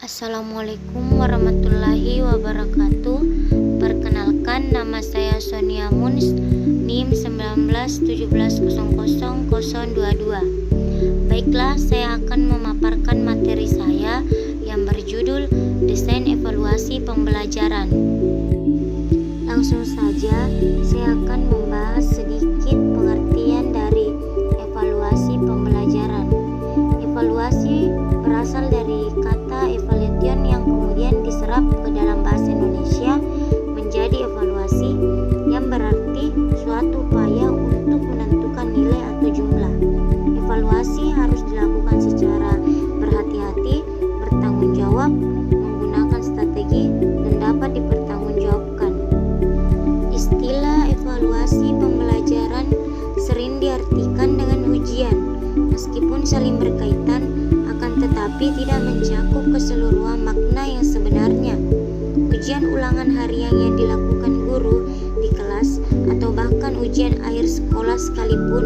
Assalamualaikum warahmatullahi wabarakatuh. Perkenalkan, nama saya Sonia Muns, NIM 1917000022. Baiklah, saya akan memaparkan materi saya yang berjudul Desain Evaluasi Pembelajaran. Langsung saja, saya akan membahas sedikit pengertian dari evaluasi pembelajaran. Evaluasi berasal dari kata evaluation yang kemudian diserap ke dalam bahasa Indonesia menjadi evaluasi, yang berarti suatu upaya untuk menentukan nilai atau jumlah. Evaluasi harus dilakukan secara berhati-hati, bertanggung jawab, menggunakan strategi, dan dapat dipertanggungjawabkan. Istilah evaluasi pembelajaran sering diartikan dengan ujian, meskipun saling berkaitan, akan tetapi tidak mencakup keseluruhan makna yang sebenarnya. Ujian ulangan harian yang dilakukan guru di kelas atau bahkan ujian akhir sekolah sekalipun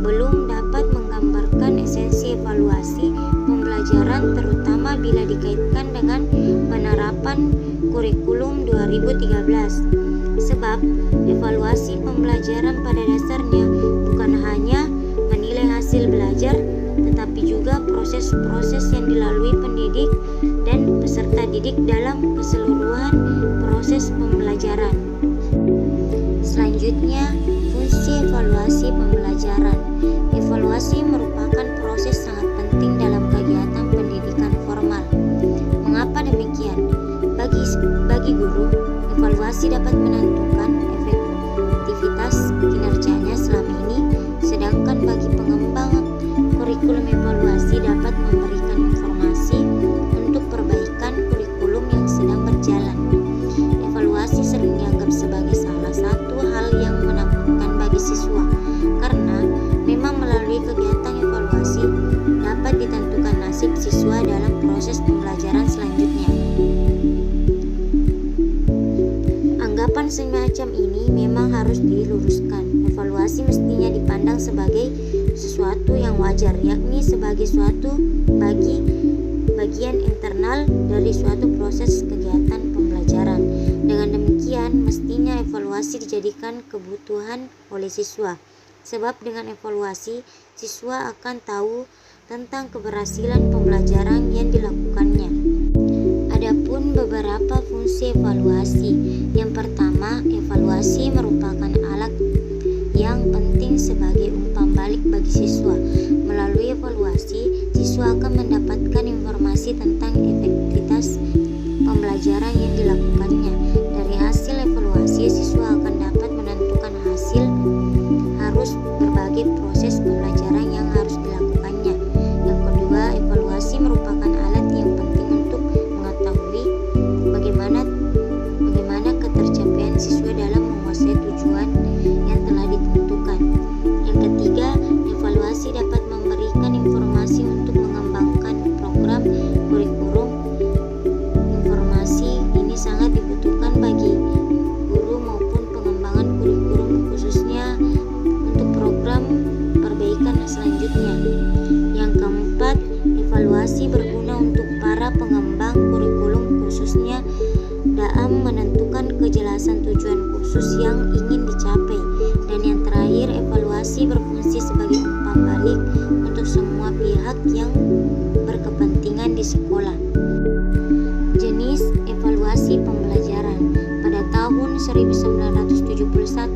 belum dapat menggambarkan esensi evaluasi pembelajaran, terutama bila dikaitkan dengan penerapan kurikulum 2013. Sebab evaluasi pembelajaran pada dasarnya bukan hanya menilai hasil belajar, tetapi juga proses-proses yang dilalui pendidik dan peserta didik dalam keseluruhan proses pembelajaran. Selanjutnya, fungsi evaluasi pembelajaran. Evaluasi merupakan proses sangat penting dalam kegiatan pendidikan formal. Mengapa demikian? Bagi guru, evaluasi dapat menentukan efektivitas kinerjanya selama ini, sedangkan bagi pengembang kurikulum, evaluasi dapat memberikan informasi untuk perbaikan kurikulum yang sedang berjalan. Evaluasi sering dianggap sebagai salah satu hal yang menakutkan bagi siswa, karena memang melalui kegiatan evaluasi dapat ditentukan nasib siswa dalam proses pembelajaran selanjutnya. Anggapan semacam ini memang harus diluruskan. Evaluasi mestinya dipandang sebagai sesuatu yang wajar, yakni sebagai suatu bagian internal dari suatu proses kegiatan pembelajaran. Dengan demikian, mestinya evaluasi dijadikan kebutuhan oleh siswa, sebab dengan evaluasi siswa akan tahu tentang keberhasilan pembelajaran yang dilakukannya. Adapun beberapa fungsi evaluasi. Yang pertama, evaluasi merupakan alat yang penting sebagai umpan balik bagi siswa. Melalui evaluasi, siswa akan mendapatkan informasi tentang efektivitas pembelajaran yang dilakukannya. Dari hasil evaluasi, siswa akan dapat menentukan harus berbagai proses pembelajaran yang harus dilakukannya. Yang kedua, evaluasi merupakan alat yang penting untuk mengetahui bagaimana ketercapaian siswa dalam menguasai tujuan yang telah ditentukan. Yang ketiga, evaluasi dapat memberikan informasi untuk mengembangkan program kurikulum. Informasi ini sangat dibutuhkan bagi guru maupun pengembangan kurikulum, khususnya untuk program perbaikan selanjutnya. Yang keempat, evaluasi berguna untuk para pengembang kurikulum, khususnya dalam menentukan kejelasan tujuan khusus yang ingin dicapai. Dan yang terakhir, evaluasi berfungsi sebagai umpan balik untuk semua pihak yang berkepentingan di sekolah. Jenis evaluasi pembelajaran. Pada tahun 1971,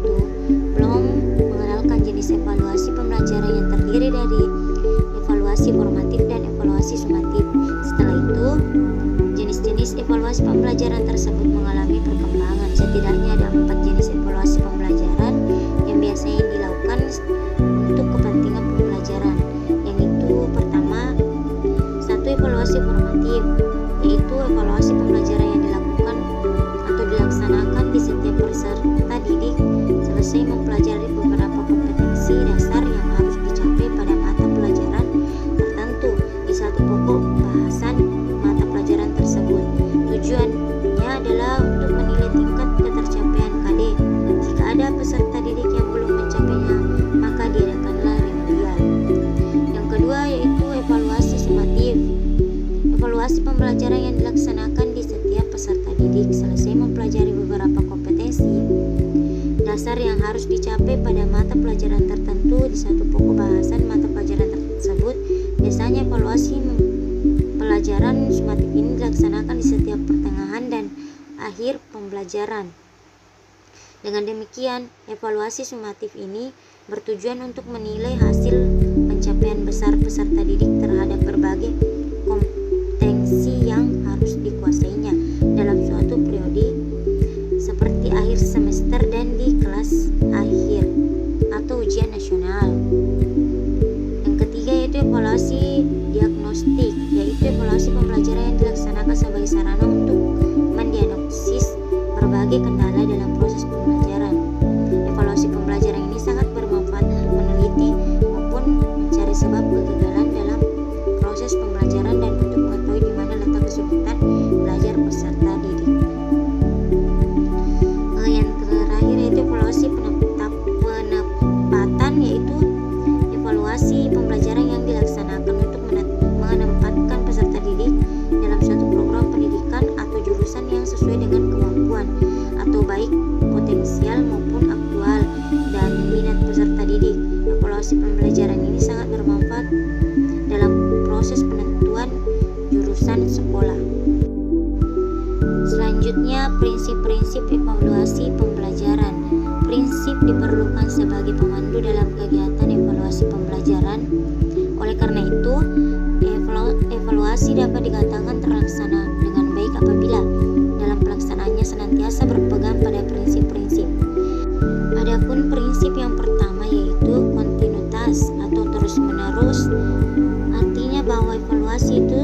belum mengenalkan jenis evaluasi pembelajaran yang terdiri dari evaluasi formatif dan evaluasi sumatif. Setelah itu, jenis-jenis evaluasi pembelajaran tersebut mengalami perkembangan. Setidaknya ada 4 jenis evaluasi pembelajaran yang biasanya dilakukan untuk kepentingan pembelajaran. Yang itu pertama, satu, evaluasi formatif, yaitu evaluasi pembelajaran yang dilakukan atau dilaksanakan di setiap peserta didik selesai mempelajari beberapa kompetensi dasar yang harus dicapai pada mata pelajaran tertentu di satu pokok bahasan mata pelajaran tersebut. Tujuannya adalah untuk menilai tingkat ketercapaian KD. Jika ada peserta didik yang belum mencapainya, maka diadakanlah remedial. Yang kedua yaitu evaluasi sumatif. Evaluasi Evaluasi pembelajaran yang dilaksanakan di setiap peserta didik selesai mempelajari beberapa kompetensi dasar yang harus dicapai pada mata pelajaran tertentu di satu pokok bahasan mata pelajaran tersebut. Biasanya evaluasi pelajaran sumatif ini dilaksanakan di setiap pertengahan dan akhir pembelajaran. Dengan demikian, evaluasi sumatif ini bertujuan untuk menilai hasil pencapaian besar peserta didik terhadap berbagai kompetensi yang harus dikuasainya dalam suatu periode seperti akhir semester dan di kelas akhir atau ujian nasional. Yang ketiga yaitu evaluasi diagnostik, yaitu evaluasi pembelajaran yang dilaksanakan sebagai sarana untuk mendiagnosis berbagai kendala dalam proses pembelajaran. Evaluasi pembelajaran ini sangat bermanfaat meneliti maupun mencari sebab kegagalan dalam proses pembelajaran dan untuk mengetahui di mana letak kesulitan belajar peserta didik. Yang terakhir yaitu evaluasi penempatan, yaitu evaluasi pembelajaran yang dilaksanakan untuk menempatkan peserta didik dalam suatu program pendidikan atau jurusan yang sesuai dengan kemampuan atau baik potensial maupun aktual dan minat peserta didik. Evaluasi pembelajaran ini sangat bermanfaat dalam proses penentuan jurusan sekolah. Selanjutnya, prinsip-prinsip evaluasi pembelajaran. Prinsip diperlukan sebagai pemandu dalam kegiatan evaluasi pembelajaran. Oleh karena itu, evaluasi dapat dikatakan terlaksana dengan baik apabila dalam pelaksanaannya senantiasa berpegang pada prinsip-prinsip. Adapun prinsip yang pertama yaitu kontinuitas atau terus-menerus, artinya bahwa evaluasi itu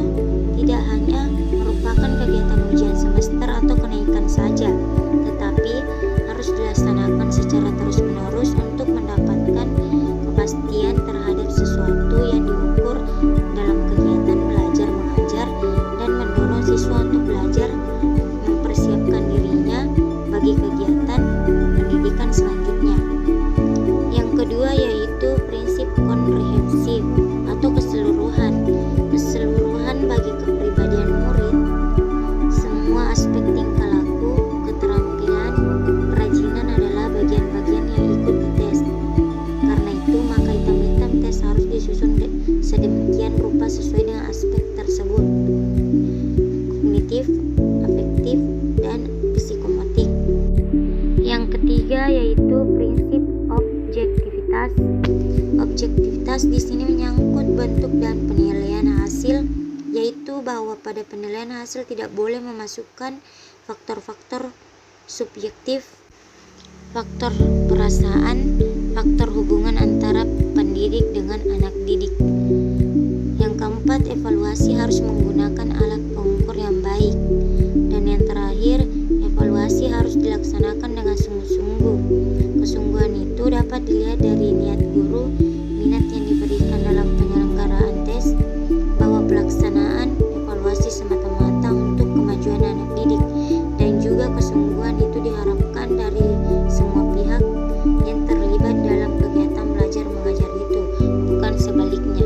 tidak hanya merupakan kegiatan ujian semester atau kenaikan saja, tetapi harus dilaksanakan secara terus-menerus untuk mendapatkan kepastian terhadap sesuatu yang diukur dalam kegiatan belajar mengajar dan mendorong siswa untuk belajar mempersiapkan dirinya bagi kegiatan pendidikan selanjutnya. Yang kedua yaitu prinsip komprehensif atau keseluruhan bagi kepribadian murid. Semua aspek tingkah laku, keterampilan, kerajinan adalah bagian-bagian yang ikut dites. Karena itu, maka item-item tes harus disusun sedemikian rupa sesuai dengan aspek tersebut: kognitif, afektif, dan psikomotik. Yang ketiga yaitu prinsip objektivitas. Objektivitas di sini menyangkut bentuk dan penilaian hasil, yaitu bahwa pada penilaian hasil tidak boleh memasukkan faktor-faktor subjektif, faktor perasaan, faktor hubungan antara pendidik dengan anak didik. Yang keempat, evaluasi harus menggunakan alat pengukur yang baik. Dan yang terakhir, evaluasi harus dilaksanakan dengan sungguh-sungguh. Kesungguhan itu dapat dilihat dari niat guru, minat yang diberikan dalam penyelenggaraan tes, bahwa pelaksanaan evaluasi semata-mata untuk kemajuan anak didik, dan juga kesungguhan itu diharapkan dari semua pihak yang terlibat dalam kegiatan belajar mengajar itu, bukan sebaliknya.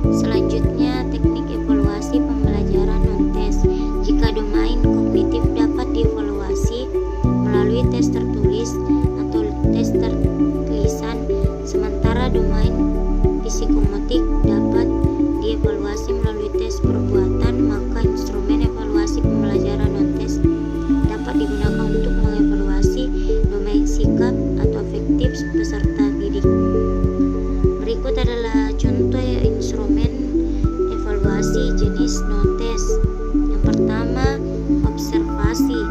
Selanjutnya, teknik evaluasi pembelajaran non-tes. Jika domain kognitif dapat dievaluasi melalui tes tertulis atau tes tertulisan, sementara domain psikomotik dapat dievaluasi melalui tes perbuatan, maka instrumen evaluasi pembelajaran non-tes dapat digunakan untuk mengevaluasi domain sikap atau afektif peserta didik. Berikut adalah contoh instrumen evaluasi jenis non-tes. Yang pertama, observasi.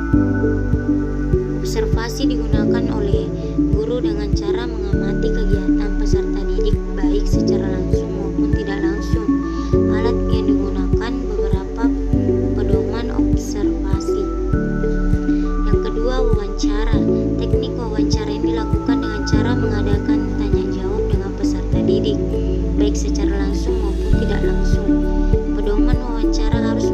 Observasi digunakan oleh guru dengan cara mengamati kegiatan peserta didik baik secara langsung maupun tidak langsung. Alat yang digunakan beberapa pedoman observasi. Yang kedua, wawancara. Teknik wawancara ini dilakukan dengan cara mengadakan tanya jawab dengan peserta didik baik secara langsung maupun tidak langsung. Pedoman wawancara harus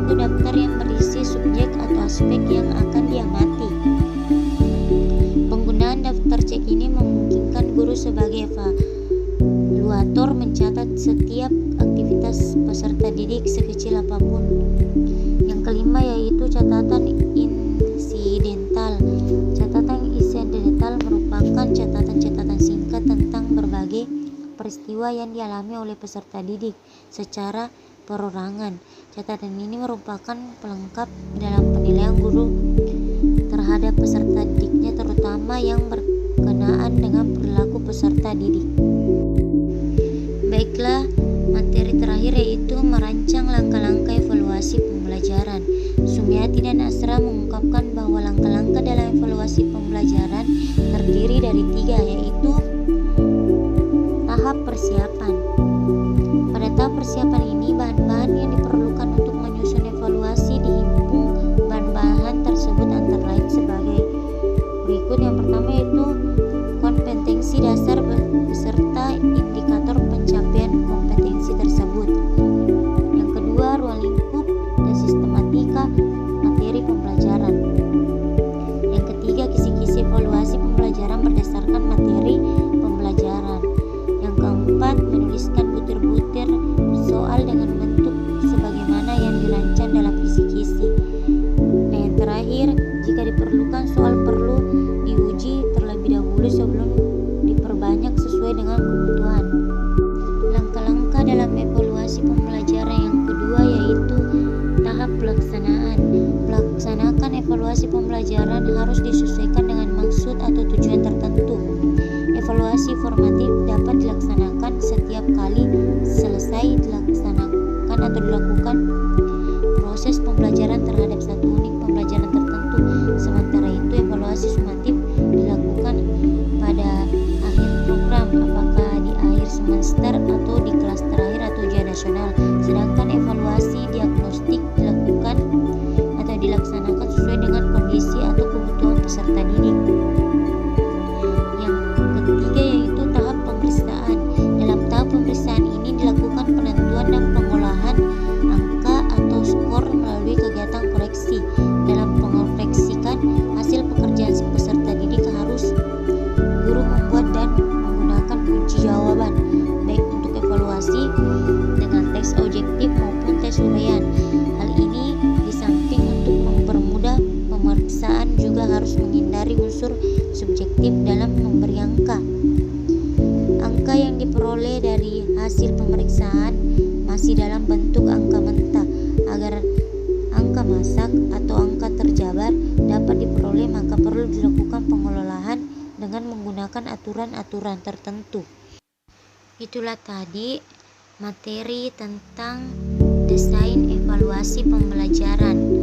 yaitu daftar yang berisi subjek atau aspek yang akan diamati. Penggunaan daftar cek ini memungkinkan guru sebagai evaluator mencatat setiap aktivitas peserta didik sekecil apapun. Yang kelima yaitu catatan insidental. Catatan insidental merupakan catatan-catatan singkat tentang berbagai peristiwa yang dialami oleh peserta didik secara perorangan. Catatan ini merupakan pelengkap dalam penilaian guru terhadap peserta didiknya, terutama yang berkenaan dengan perilaku peserta didik. Baiklah, materi terakhir yaitu merancang langkah-langkah evaluasi pembelajaran. Sumiati dan Asra mengungkapkan bahwa langkah-langkah dalam evaluasi pembelajaran terdiri dari 3, yaitu tahap persiapan. Pada tahap persiapan ini, bahan-bahan yang diperlukan untuk menyusun evaluasi dihimpun. Bahan-bahan tersebut antara lain sebagai berikut. Yang pertama yaitu kompetensi dasar beserta indikator pencapaian kompetensi tersebut. Yang kedua, ruang lingkup dan sistematika materi pembelajaran. Yang ketiga, kisi-kisi evaluasi pembelajaran berdasarkan materi pembelajaran. Yang keempat, menuliskan butir-butir soal dengan bentuk sebagaimana yang dirancang dalam kisi-kisi. Nah, yang terakhir, jika diperlukan soal perlu diuji terlebih dahulu sebelum diperbanyak sesuai dengan kebutuhan. Langkah-langkah dalam evaluasi pembelajaran yang kedua yaitu tahap pelaksanaan. Melaksanakan evaluasi pembelajaran harus disesuaikan dengan maksud atau tujuan tertentu. Evaluasi formatif dapat dilaksanakan setiap kali selesai dilaksanakan atau dilakukan proses pembelajaran terhadap satu unit pembelajaran tertentu. Sementara itu, evaluasi sumatif dilakukan pada akhir program, apakah di akhir semester atau di kelas terakhir atau ujian nasional. Sedangkan evaluasi diagnostik dilakukan atau dilaksanakan sesuai dengan kondisi atau kebutuhan peserta didik. Yang ketiga yaitu tahap pemeriksaan. Dalam tahap pemeriksaan ini dilakukan penentuan dan pengolahan angka atau skor melalui kegiatan koreksi. Dalam mengoreksikan hasil pekerjaan peserta didik harus guru membuat dan menggunakan kunci jawaban, baik untuk evaluasi dengan teks objektif maupun tes uraian. Hal ini di samping untuk mempermudah pemeriksaan juga harus menghindari unsur subjektif dalam memberi angka. Angka yang diperoleh dari hasil pemeriksaan masih dalam bentuk angka mentah. Agar angka masak atau angka terjabar dapat diperoleh, maka perlu dilakukan pengelolaan dengan menggunakan aturan-aturan tertentu. Itulah tadi materi tentang desain evaluasi pembelajaran.